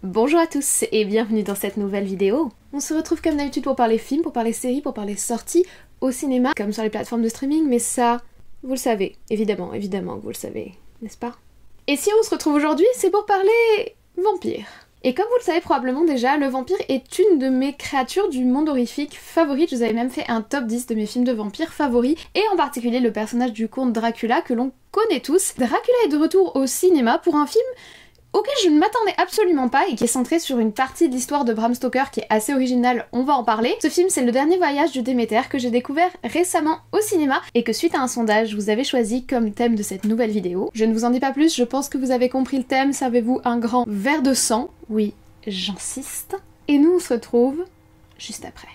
Bonjour à tous et bienvenue dans cette nouvelle vidéo. On se retrouve comme d'habitude pour parler films, pour parler séries, pour parler sorties au cinéma, comme sur les plateformes de streaming, mais ça, vous le savez, évidemment que vous le savez, n'est-ce pas? Et si on se retrouve aujourd'hui, c'est pour parler vampires. Et comme vous le savez probablement déjà, le vampire est une de mes créatures du monde horrifique favorites. Je vous avais même fait un top 10 de mes films de vampires favoris, et en particulier le personnage du comte Dracula que l'on connaît tous. Dracula est de retour au cinéma pour un film auquel je ne m'attendais absolument pas et qui est centré sur une partie de l'histoire de Bram Stoker qui est assez originale, on va en parler. Ce film, c'est Le Dernier Voyage du Déméter que j'ai découvert récemment au cinéma et que suite à un sondage, vous avez choisi comme thème de cette nouvelle vidéo. Je ne vous en dis pas plus, je pense que vous avez compris le thème, servez-vous un grand verre de sang, oui, j'insiste. Et nous on se retrouve juste après.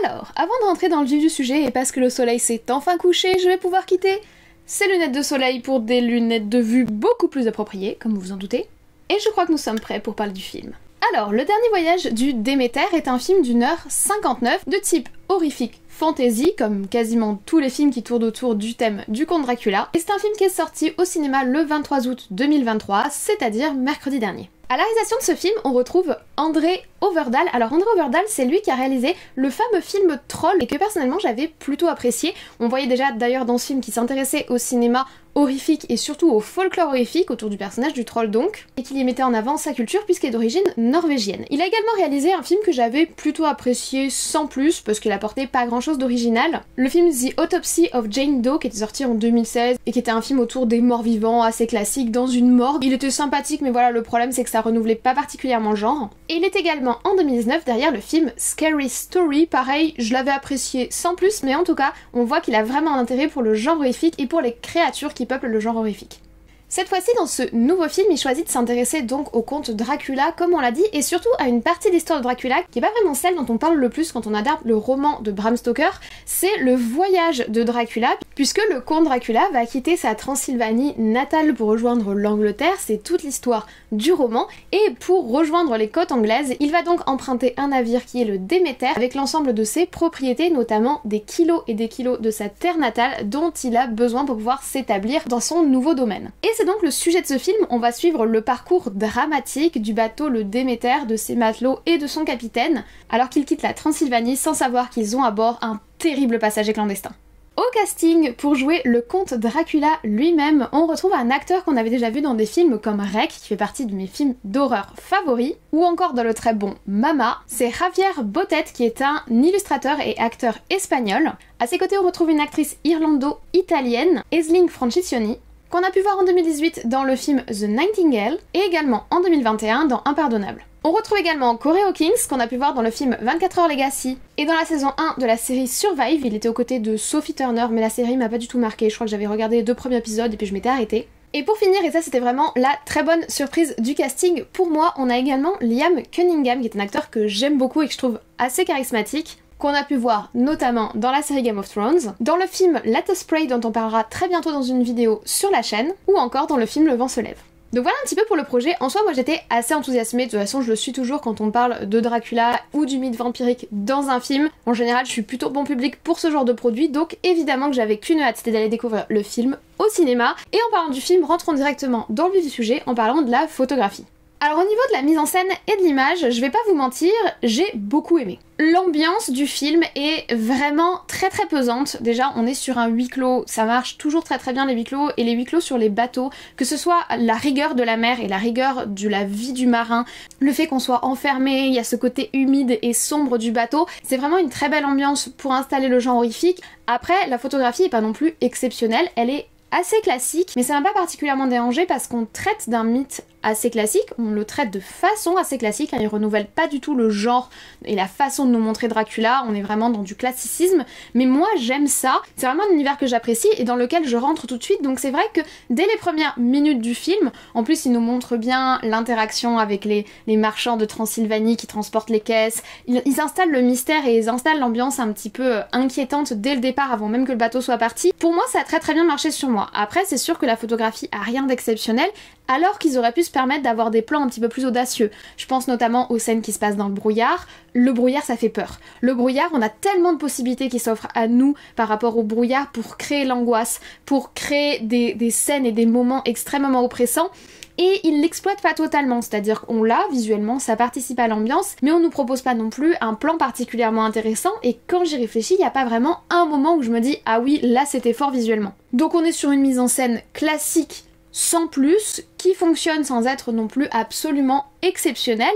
Alors, avant de rentrer dans le vif du sujet, et parce que le soleil s'est enfin couché, je vais pouvoir quitter ces lunettes de soleil pour des lunettes de vue beaucoup plus appropriées, comme vous vous en doutez. Et je crois que nous sommes prêts pour parler du film. Alors, Le Dernier Voyage du Déméter est un film d'1h59 de type horrifique fantasy, comme quasiment tous les films qui tournent autour du thème du comte Dracula. Et c'est un film qui est sorti au cinéma le 23 août 2023, c'est-à-dire mercredi dernier. À la réalisation de ce film, on retrouve André Øvredal. Alors André Øvredal, c'est lui qui a réalisé le fameux film Troll et que personnellement j'avais plutôt apprécié. On voyait déjà d'ailleurs dans ce film qu'il s'intéressait au cinéma horrifique et surtout au folklore horrifique autour du personnage du troll donc, et qu'il y mettait en avant sa culture puisqu'il est d'origine norvégienne. Il a également réalisé un film que j'avais plutôt apprécié sans plus parce qu'il apportait pas grand chose d'original. Le film The Autopsy of Jane Doe qui était sorti en 2016 et qui était un film autour des morts vivants assez classique dans une morgue. Il était sympathique mais voilà, le problème c'est que ça renouvelait pas particulièrement le genre. Et il est également en 2019 derrière le film Scary Story, pareil, je l'avais apprécié sans plus mais en tout cas on voit qu'il a vraiment un intérêt pour le genre horrifique et pour les créatures qui peuplent le genre horrifique. Cette fois-ci, dans ce nouveau film, il choisit de s'intéresser donc au comte Dracula, comme on l'a dit, et surtout à une partie de l'histoire de Dracula qui est pas vraiment celle dont on parle le plus quand on adapte le roman de Bram Stoker, c'est le voyage de Dracula, puisque le comte Dracula va quitter sa Transylvanie natale pour rejoindre l'Angleterre, c'est toute l'histoire du roman, et pour rejoindre les côtes anglaises, il va donc emprunter un navire qui est le Déméter, avec l'ensemble de ses propriétés, notamment des kilos et des kilos de sa terre natale dont il a besoin pour pouvoir s'établir dans son nouveau domaine. Et c'est donc le sujet de ce film, on va suivre le parcours dramatique du bateau le Déméter, de ses matelots et de son capitaine, alors qu'ils quittent la Transylvanie sans savoir qu'ils ont à bord un terrible passager clandestin. Au casting, pour jouer le comte Dracula lui-même, on retrouve un acteur qu'on avait déjà vu dans des films comme Rec, qui fait partie de mes films d'horreur favoris, ou encore dans le très bon Mama, c'est Javier Botet qui est un illustrateur et acteur espagnol. À ses côtés on retrouve une actrice irlando-italienne, Aisling Francesconi, qu'on a pu voir en 2018 dans le film The Nightingale, et également en 2021 dans Impardonnable. On retrouve également Corey Hawkins, qu'on a pu voir dans le film 24 Heures Legacy, et dans la saison 1 de la série Survive, il était aux côtés de Sophie Turner, mais la série m'a pas du tout marqué, je crois que j'avais regardé les 2 premiers épisodes et puis je m'étais arrêtée. Et pour finir, et ça c'était vraiment la très bonne surprise du casting, pour moi, on a également Liam Cunningham, qui est un acteur que j'aime beaucoup et que je trouve assez charismatique, qu'on a pu voir notamment dans la série Game of Thrones, dans le film Let Us Pray dont on parlera très bientôt dans une vidéo sur la chaîne, ou encore dans le film Le Vent se lève. Donc voilà un petit peu pour le projet. En soi, moi j'étais assez enthousiasmée, de toute façon je le suis toujours quand on parle de Dracula ou du mythe vampirique dans un film. En général, je suis plutôt bon public pour ce genre de produit, donc évidemment que j'avais qu'une hâte, c'était d'aller découvrir le film au cinéma. Et en parlant du film, rentrons directement dans le vif du sujet en parlant de la photographie. Alors au niveau de la mise en scène et de l'image, je vais pas vous mentir, j'ai beaucoup aimé. L'ambiance du film est vraiment très pesante. Déjà, on est sur un huis clos, ça marche toujours très bien les huis clos, et les huis clos sur les bateaux, que ce soit la rigueur de la mer et la rigueur de la vie du marin, le fait qu'on soit enfermé, il y a ce côté humide et sombre du bateau, c'est vraiment une très belle ambiance pour installer le genre horrifique. Après, la photographie est pas non plus exceptionnelle, elle est assez classique, mais ça m'a pas particulièrement dérangé parce qu'on traite d'un mythe assez classique, on le traite de façon assez classique, hein, il renouvelle pas du tout le genre et la façon de nous montrer Dracula, on est vraiment dans du classicisme, mais moi j'aime ça, c'est vraiment un univers que j'apprécie et dans lequel je rentre tout de suite, donc c'est vrai que dès les premières minutes du film, en plus il nous montre bien l'interaction avec les marchands de Transylvanie qui transportent les caisses, ils installent le mystère et ils installent l'ambiance un petit peu inquiétante dès le départ avant même que le bateau soit parti. Pour moi ça a très bien marché sur moi. Après c'est sûr que la photographie a rien d'exceptionnel, alors qu'ils auraient pu se permettre d'avoir des plans un petit peu plus audacieux. Je pense notamment aux scènes qui se passent dans le brouillard. Le brouillard, ça fait peur. Le brouillard, on a tellement de possibilités qui s'offrent à nous par rapport au brouillard pour créer l'angoisse, pour créer des scènes et des moments extrêmement oppressants. Et il l'exploite pas totalement, c'est-à-dire qu'on l'a visuellement, ça participe à l'ambiance, mais on nous propose pas non plus un plan particulièrement intéressant, et quand j'y réfléchis, il n'y a pas vraiment un moment où je me dis « Ah oui, là c'était fort visuellement ». Donc on est sur une mise en scène classique, sans plus, qui fonctionne sans être non plus absolument exceptionnel,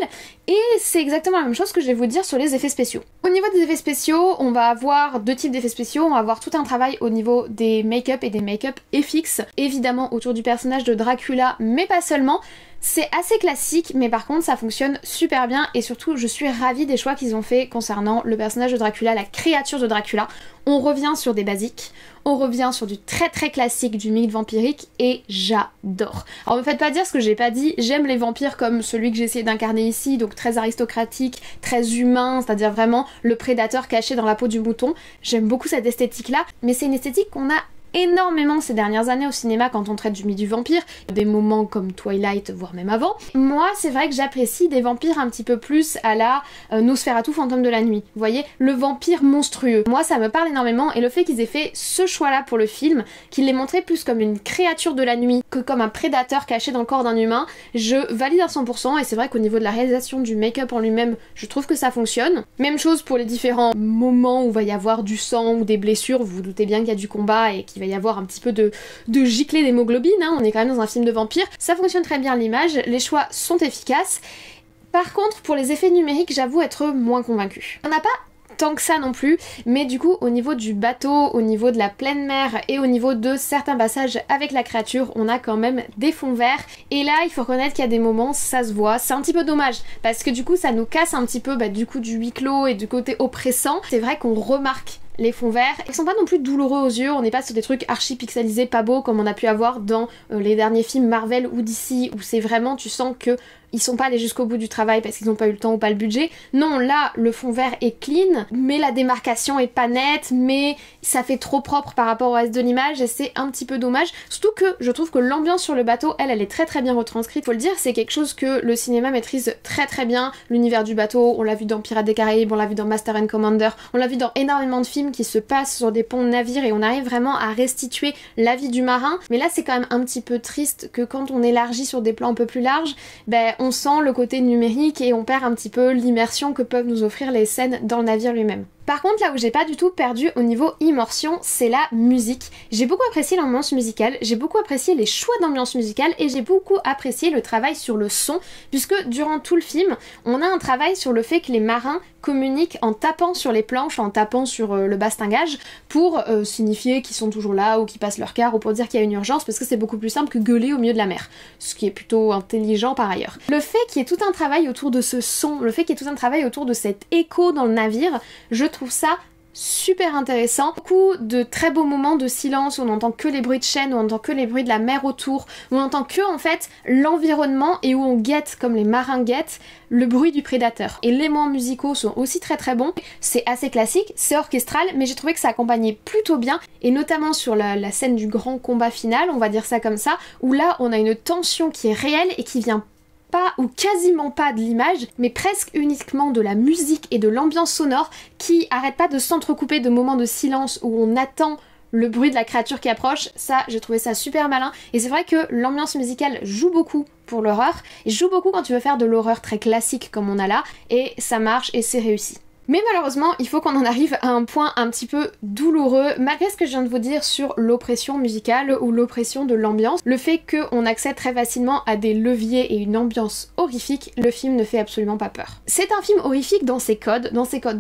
et c'est exactement la même chose que je vais vous dire sur les effets spéciaux. Au niveau des effets spéciaux, on va avoir deux types d'effets spéciaux, on va avoir tout un travail au niveau des make-up et des make-up FX, évidemment autour du personnage de Dracula, mais pas seulement. C'est assez classique, mais par contre ça fonctionne super bien et surtout je suis ravie des choix qu'ils ont fait concernant le personnage de Dracula, la créature de Dracula. On revient sur des basiques, on revient sur du très classique du mythe vampirique et j'adore. Alors me faites pas dire ce que j'ai pas dit, j'aime les vampires comme celui que j'ai essayé d'incarner ici, donc très aristocratique, très humain, c'est-à-dire vraiment le prédateur caché dans la peau du mouton. J'aime beaucoup cette esthétique là, mais c'est une esthétique qu'on a énormément ces dernières années au cinéma quand on traite du mythe du vampire, des moments comme Twilight, voire même avant. Moi, c'est vrai que j'apprécie des vampires un petit peu plus à la Nosferatu fantôme de la nuit. Vous voyez, le vampire monstrueux. Moi, ça me parle énormément et le fait qu'ils aient fait ce choix-là pour le film, qu'ils l'aient montré plus comme une créature de la nuit que comme un prédateur caché dans le corps d'un humain, je valide à 100% et c'est vrai qu'au niveau de la réalisation du make-up en lui-même, je trouve que ça fonctionne. Même chose pour les différents moments où il va y avoir du sang ou des blessures, vous vous doutez bien qu'il y a du combat et qu'il va y avoir un petit peu de giclée d'hémoglobine, hein, on est quand même dans un film de vampire. Ça fonctionne très bien l'image, les choix sont efficaces. Par contre, pour les effets numériques, j'avoue être moins convaincue. On n'a pas tant que ça non plus, mais du coup au niveau du bateau, au niveau de la pleine mer et au niveau de certains passages avec la créature, on a quand même des fonds verts et là il faut reconnaître qu'il y a des moments, ça se voit, c'est un petit peu dommage parce que du coup ça nous casse un petit peu du coup du huis clos et du côté oppressant. C'est vrai qu'on remarque les fonds verts, ils sont pas non plus douloureux aux yeux, on n'est pas sur des trucs archi pixelisés pas beaux comme on a pu avoir dans les derniers films Marvel ou DC où c'est vraiment, tu sens que ils sont pas allés jusqu'au bout du travail parce qu'ils n'ont pas eu le temps ou pas le budget. Non, là, le fond vert est clean, mais la démarcation est pas nette, mais ça fait trop propre par rapport au reste de l'image et c'est un petit peu dommage. Surtout que je trouve que l'ambiance sur le bateau, elle est très bien retranscrite. Faut le dire, c'est quelque chose que le cinéma maîtrise très bien. L'univers du bateau, on l'a vu dans Pirates des Caraïbes, on l'a vu dans Master and Commander, on l'a vu dans énormément de films qui se passent sur des ponts de navires et on arrive vraiment à restituer la vie du marin. Mais là, c'est quand même un petit peu triste que quand on élargit sur des plans un peu plus larges, on sent le côté numérique et on perd un petit peu l'immersion que peuvent nous offrir les scènes dans le navire lui-même. Par contre, là où j'ai pas du tout perdu au niveau immersion, c'est la musique. J'ai beaucoup apprécié l'ambiance musicale, j'ai beaucoup apprécié les choix d'ambiance musicale et j'ai beaucoup apprécié le travail sur le son, puisque durant tout le film, on a un travail sur le fait que les marins communiquent en tapant sur les planches, en tapant sur le bastingage, pour signifier qu'ils sont toujours là ou qu'ils passent leur quart ou pour dire qu'il y a une urgence, parce que c'est beaucoup plus simple que gueuler au milieu de la mer, ce qui est plutôt intelligent par ailleurs. Le fait qu'il y ait tout un travail autour de ce son, le fait qu'il y ait tout un travail autour de cet écho dans le navire, je trouve ça super intéressant. Beaucoup de très beaux moments de silence où on n'entend que les bruits de chaîne, où on entend que les bruits de la mer autour, où on entend que en fait l'environnement et où on guette, comme les marins guettent, le bruit du prédateur. Et les moments musicaux sont aussi très bons. C'est assez classique, c'est orchestral, mais j'ai trouvé que ça accompagnait plutôt bien, et notamment sur la scène du grand combat final, on va dire ça comme ça, où là on a une tension qui est réelle et qui vient pas ou quasiment pas de l'image, mais presque uniquement de la musique et de l'ambiance sonore qui arrête pas de s'entrecouper de moments de silence où on attend le bruit de la créature qui approche. Ça, j'ai trouvé ça super malin et c'est vrai que l'ambiance musicale joue beaucoup pour l'horreur et joue beaucoup quand tu veux faire de l'horreur très classique comme on a là et ça marche et c'est réussi. Mais malheureusement, il faut qu'on en arrive à un point un petit peu douloureux, malgré ce que je viens de vous dire sur l'oppression musicale ou l'oppression de l'ambiance. Le fait qu'on accède très facilement à des leviers et une ambiance horrifique, le film ne fait absolument pas peur. C'est un film horrifique dans ses codes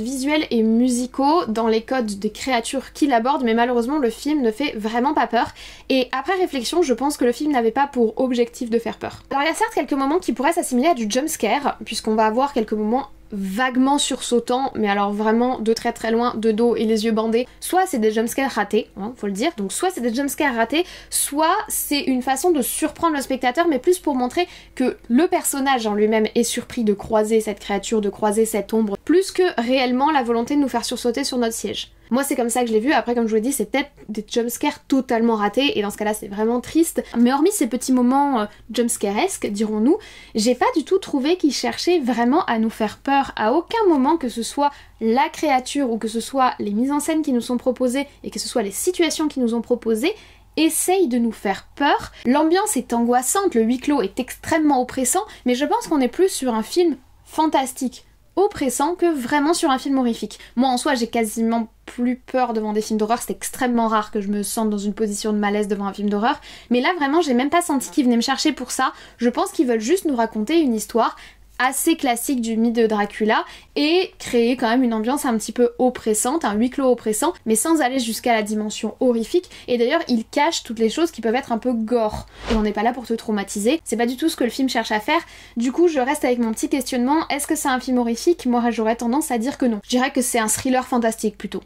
visuels et musicaux, dans les codes des créatures qu'il aborde, mais malheureusement le film ne fait vraiment pas peur. Et après réflexion, je pense que le film n'avait pas pour objectif de faire peur. Alors il y a certes quelques moments qui pourraient s'assimiler à du jumpscare, puisqu'on va avoir quelques moments vaguement sursautants, mais alors vraiment de très très loin, de dos et les yeux bandés. Soit c'est des jumpscares ratés, hein, faut le dire, donc soit c'est des jumpscares ratés, soit c'est une façon de surprendre le spectateur, mais plus pour montrer que le personnage en lui-même est surpris de croiser cette créature, de croiser cette ombre, plus que réellement la volonté de nous faire sursauter sur notre siège. Moi c'est comme ça que je l'ai vu, après comme je vous l'ai dit c'est peut-être des jumpscares totalement ratés et dans ce cas là c'est vraiment triste. Mais hormis ces petits moments jumpscaresques dirons-nous, j'ai pas du tout trouvé qu'ils cherchaient vraiment à nous faire peur. À aucun moment, que ce soit la créature ou que ce soit les mises en scène qui nous sont proposées et que ce soit les situations qui nous ont proposées, essaye de nous faire peur. L'ambiance est angoissante, le huis clos est extrêmement oppressant, mais je pense qu'on est plus sur un film fantastique, oppressant, que vraiment sur un film horrifique. Moi en soi j'ai quasiment plus peur devant des films d'horreur, c'est extrêmement rare que je me sente dans une position de malaise devant un film d'horreur, mais là vraiment j'ai même pas senti qu'ils venaient me chercher pour ça. Je pense qu'ils veulent juste nous raconter une histoire assez classique du mythe de Dracula et créer quand même une ambiance un petit peu oppressante, un huis clos oppressant, mais sans aller jusqu'à la dimension horrifique. Et d'ailleurs il cache toutes les choses qui peuvent être un peu gore, et on n'est pas là pour te traumatiser, c'est pas du tout ce que le film cherche à faire. Du coup je reste avec mon petit questionnement, est-ce que c'est un film horrifique? Moi j'aurais tendance à dire que non, je dirais que c'est un thriller fantastique plutôt.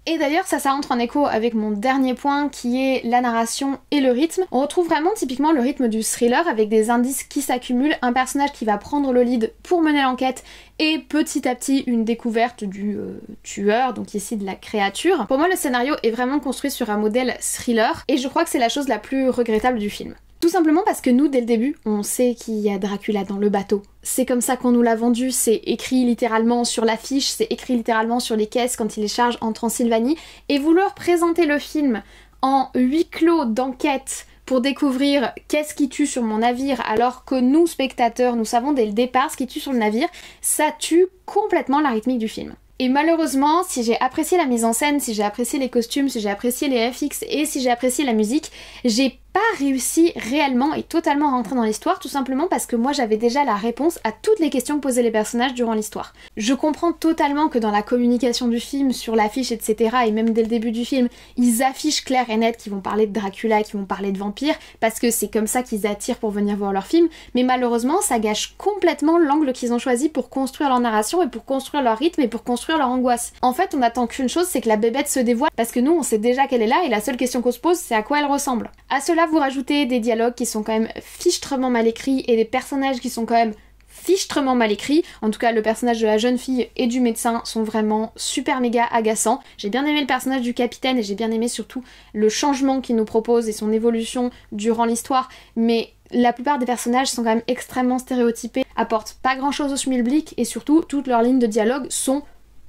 Et d'ailleurs ça entre en écho avec mon dernier point qui est la narration et le rythme. On retrouve vraiment typiquement le rythme du thriller avec des indices qui s'accumulent, un personnage qui va prendre le lead pour mener l'enquête et petit à petit une découverte du tueur, donc ici de la créature. Pour moi le scénario est vraiment construit sur un modèle thriller et je crois que c'est la chose la plus regrettable du film. Tout simplement parce que nous, dès le début, on sait qu'il y a Dracula dans le bateau. C'est comme ça qu'on nous l'a vendu, c'est écrit littéralement sur l'affiche, c'est écrit littéralement sur les caisses quand il les charge en Transylvanie. Et vouloir présenter le film en huis clos d'enquête pour découvrir qu'est-ce qui tue sur mon navire, alors que nous, spectateurs, nous savons dès le départ ce qui tue sur le navire, ça tue complètement la rythmique du film. Et malheureusement, si j'ai apprécié la mise en scène, si j'ai apprécié les costumes, si j'ai apprécié les FX et si j'ai apprécié la musique, j'ai pas réussi réellement et totalement à rentrer dans l'histoire, tout simplement parce que moi j'avais déjà la réponse à toutes les questions que posaient les personnages durant l'histoire. Je comprends totalement que dans la communication du film, sur l'affiche, etc., et même dès le début du film, ils affichent clair et net qu'ils vont parler de Dracula, qu'ils vont parler de vampires, parce que c'est comme ça qu'ils attirent pour venir voir leur film, mais malheureusement ça gâche complètement l'angle qu'ils ont choisi pour construire leur narration et pour construire leur rythme et pour construire leur angoisse. En fait, on attend qu'une chose, c'est que la bébête se dévoile, parce que nous on sait déjà qu'elle est là et la seule question qu'on se pose c'est à quoi elle ressemble. À cela vous rajoutez des dialogues qui sont quand même fichtrement mal écrits et des personnages qui sont quand même fichtrement mal écrits. En tout cas le personnage de la jeune fille et du médecin sont vraiment super méga agaçants. J'ai bien aimé le personnage du capitaine et j'ai bien aimé surtout le changement qu'il nous propose et son évolution durant l'histoire, mais la plupart des personnages sont quand même extrêmement stéréotypés, apportent pas grand chose au schmilblick et surtout toutes leurs lignes de dialogue sont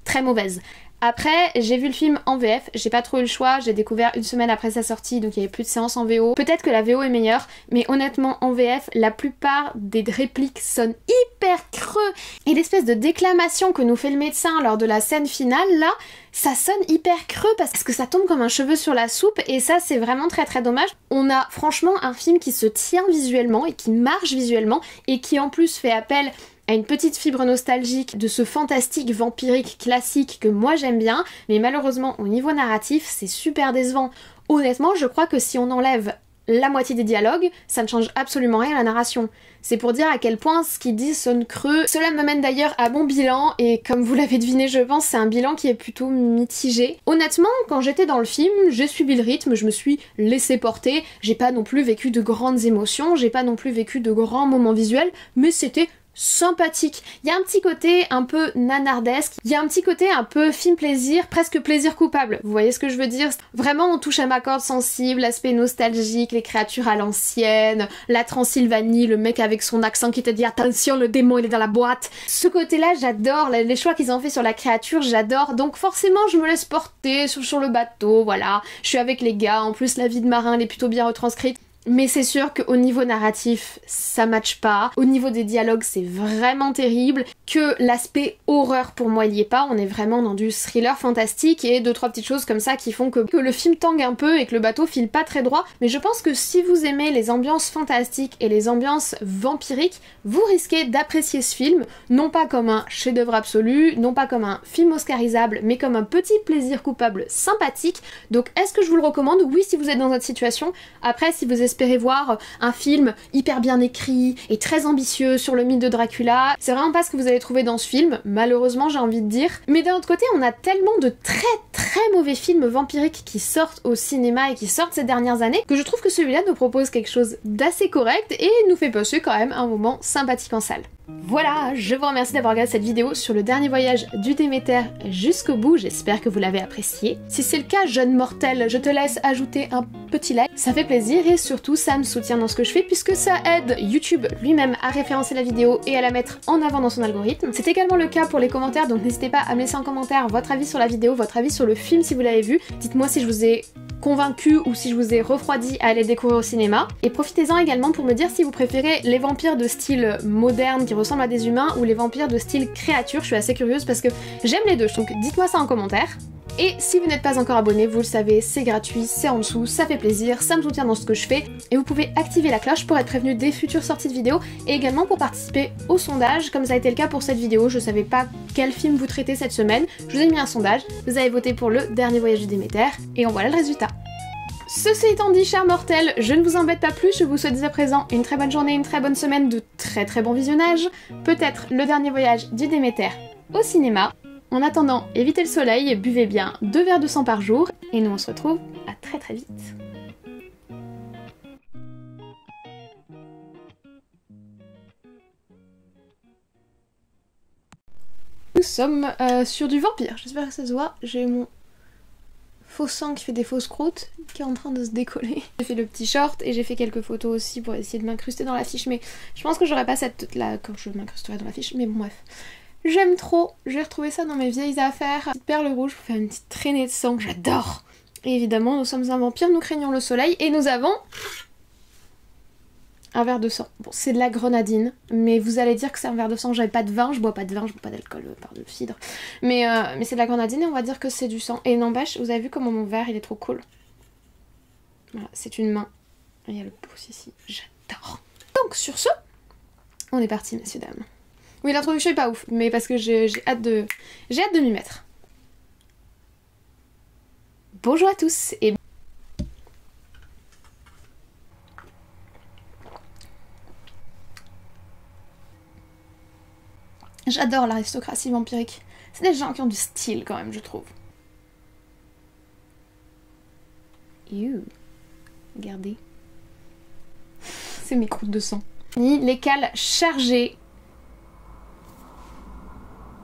très mauvaises. Après, j'ai vu le film en VF, j'ai pas trop eu le choix, j'ai découvert une semaine après sa sortie, donc il y avait plus de séances en VO. Peut-être que la VO est meilleure, mais honnêtement en VF, la plupart des répliques sonnent hyper creux. Et l'espèce de déclamation que nous fait le médecin lors de la scène finale, là, ça sonne hyper creux parce que ça tombe comme un cheveu sur la soupe et ça c'est vraiment très très dommage. On a franchement un film qui se tient visuellement et qui marche visuellement et qui en plus fait appel à une petite fibre nostalgique de ce fantastique vampirique classique que moi j'aime bien, mais malheureusement au niveau narratif c'est super décevant. Honnêtement je crois que si on enlève la moitié des dialogues, ça ne change absolument rien à la narration. C'est pour dire à quel point ce qu'il dit sonne creux. Cela me mène d'ailleurs à mon bilan, et comme vous l'avez deviné je pense, c'est un bilan qui est plutôt mitigé. Honnêtement, quand j'étais dans le film, j'ai suivi le rythme, je me suis laissée porter, j'ai pas non plus vécu de grandes émotions, j'ai pas non plus vécu de grands moments visuels, mais c'était sympathique. Il y a un petit côté un peu nanardesque, il y a un petit côté un peu film plaisir, presque plaisir coupable. Vous voyez ce que je veux dire? Vraiment on touche à ma corde sensible, l'aspect nostalgique, les créatures à l'ancienne, la Transylvanie, le mec avec son accent qui te dit attention le démon il est dans la boîte. Ce côté-là j'adore, les choix qu'ils ont fait sur la créature j'adore, donc forcément je me laisse porter sur le bateau, voilà. Je suis avec les gars, en plus la vie de marin elle est plutôt bien retranscrite. Mais c'est sûr qu'au niveau narratif, ça matche pas. Au niveau des dialogues, c'est vraiment terrible. Que l'aspect horreur, pour moi, il y est pas. On est vraiment dans du thriller fantastique et deux trois petites choses comme ça qui font que le film tangue un peu et que le bateau file pas très droit. Mais je pense que si vous aimez les ambiances fantastiques et les ambiances vampiriques, vous risquez d'apprécier ce film, non pas comme un chef-d'œuvre absolu, non pas comme un film oscarisable, mais comme un petit plaisir coupable sympathique. Donc est-ce que je vous le recommande? Oui, si vous êtes dans cette situation. Après, si vous espérez voir un film hyper bien écrit et très ambitieux sur le mythe de Dracula, c'est vraiment pas ce que vous allez trouver dans ce film, malheureusement j'ai envie de dire. Mais d'un autre côté, on a tellement de très mauvais films vampiriques qui sortent au cinéma et qui sortent ces dernières années que je trouve que celui-là nous propose quelque chose d'assez correct et nous fait passer quand même un moment sympathique en salle. Voilà, je vous remercie d'avoir regardé cette vidéo sur le dernier voyage du Déméter jusqu'au bout, j'espère que vous l'avez apprécié. Si c'est le cas, jeune mortel, je te laisse ajouter un petit like, ça fait plaisir et surtout ça me soutient dans ce que je fais puisque ça aide YouTube lui-même à référencer la vidéo et à la mettre en avant dans son algorithme. C'est également le cas pour les commentaires, donc n'hésitez pas à me laisser en commentaire votre avis sur la vidéo, votre avis sur le film si vous l'avez vu. Dites-moi si je vous ai convaincu ou si je vous ai refroidi à aller découvrir au cinéma. Et profitez-en également pour me dire si vous préférez les vampires de style moderne qui ressemblent à des humains ou les vampires de style créature. Je suis assez curieuse parce que j'aime les deux, donc dites-moi ça en commentaire. Et si vous n'êtes pas encore abonné, vous le savez, c'est gratuit, c'est en dessous, ça fait plaisir, ça me soutient dans ce que je fais. Et vous pouvez activer la cloche pour être prévenu des futures sorties de vidéos et également pour participer au sondage, comme ça a été le cas pour cette vidéo. Je savais pas quel film vous traitez cette semaine, je vous ai mis un sondage, vous avez voté pour le dernier voyage du Déméter, et en voilà le résultat. Ceci étant dit, chers mortels, je ne vous embête pas plus, je vous souhaite dès à présent une très bonne journée, une très bonne semaine, de très bon visionnage, peut-être le dernier voyage du Déméter au cinéma. En attendant, évitez le soleil, buvez bien 2 verres de sang par jour, et nous on se retrouve à très vite. Nous sommes sur du vampire, j'espère que ça se voit, j'ai mon faux sang qui fait des fausses croûtes, qui est en train de se décoller. J'ai fait le petit short et j'ai fait quelques photos aussi pour essayer de m'incruster dans l'affiche, mais je pense que j'aurais pas cette là quand je m'incrusterai dans l'affiche, mais bon bref. J'aime trop, j'ai retrouvé ça dans mes vieilles affaires. Petite perle rouge pour faire une petite traînée de sang, j'adore. Et évidemment, nous sommes un vampire, nous craignons le soleil et nous avons un verre de sang. Bon, c'est de la grenadine, mais vous allez dire que c'est un verre de sang, j'avais pas de vin, je bois pas de vin, je bois pas d'alcool, par de cidre. Mais c'est de la grenadine et on va dire que c'est du sang. Et n'empêche, vous avez vu comment mon verre il est trop cool. Voilà, c'est une main. Et il y a le pouce ici, j'adore. Donc sur ce, on est parti messieurs dames. Oui, l'introduction est pas ouf, mais parce que j'ai hâte de m'y mettre. Bonjour à tous et... J'adore l'aristocratie vampirique. C'est des gens qui ont du style quand même, je trouve. Regardez. C'est mes croûtes de sang. Les cales chargées.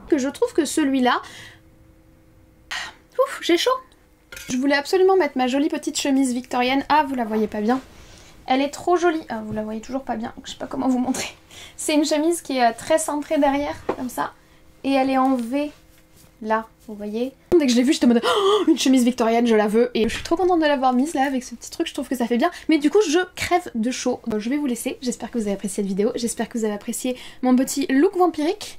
Que je trouve que celui-là... Ouf, j'ai chaud. Je voulais absolument mettre ma jolie petite chemise victorienne. Ah, vous la voyez pas bien. Elle est trop jolie. Ah, vous la voyez toujours pas bien, donc je sais pas comment vous montrer. C'est une chemise qui est très centrée derrière, comme ça. Et elle est en V, là, vous voyez. Dès que je l'ai vue, j'étais en mode oh, une chemise victorienne, je la veux. Et je suis trop contente de l'avoir mise là, avec ce petit truc, je trouve que ça fait bien. Mais du coup, je crève de chaud. Donc, je vais vous laisser. J'espère que vous avez apprécié cette vidéo. J'espère que vous avez apprécié mon petit look vampirique.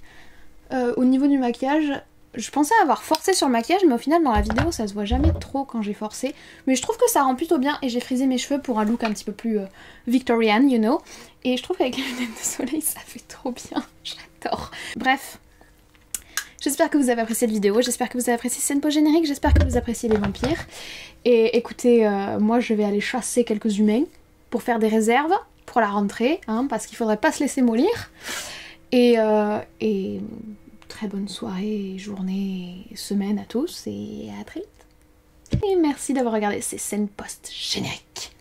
Au niveau du maquillage, je pensais avoir forcé sur le maquillage, mais au final dans la vidéo ça se voit jamais trop quand j'ai forcé. Mais je trouve que ça rend plutôt bien et j'ai frisé mes cheveux pour un look un petit peu plus Victorian, you know. Et je trouve qu'avec les lunettes de soleil ça fait trop bien, j'adore. Bref, j'espère que vous avez apprécié cette vidéo, j'espère que vous avez apprécié cette scène post-générique, j'espère que vous appréciez les vampires. Et écoutez, moi je vais aller chasser quelques humains pour faire des réserves pour la rentrée, hein, parce qu'il faudrait pas se laisser mollir. Et très bonne soirée, journée, semaine à tous et à très vite. Et merci d'avoir regardé ces scènes post-génériques.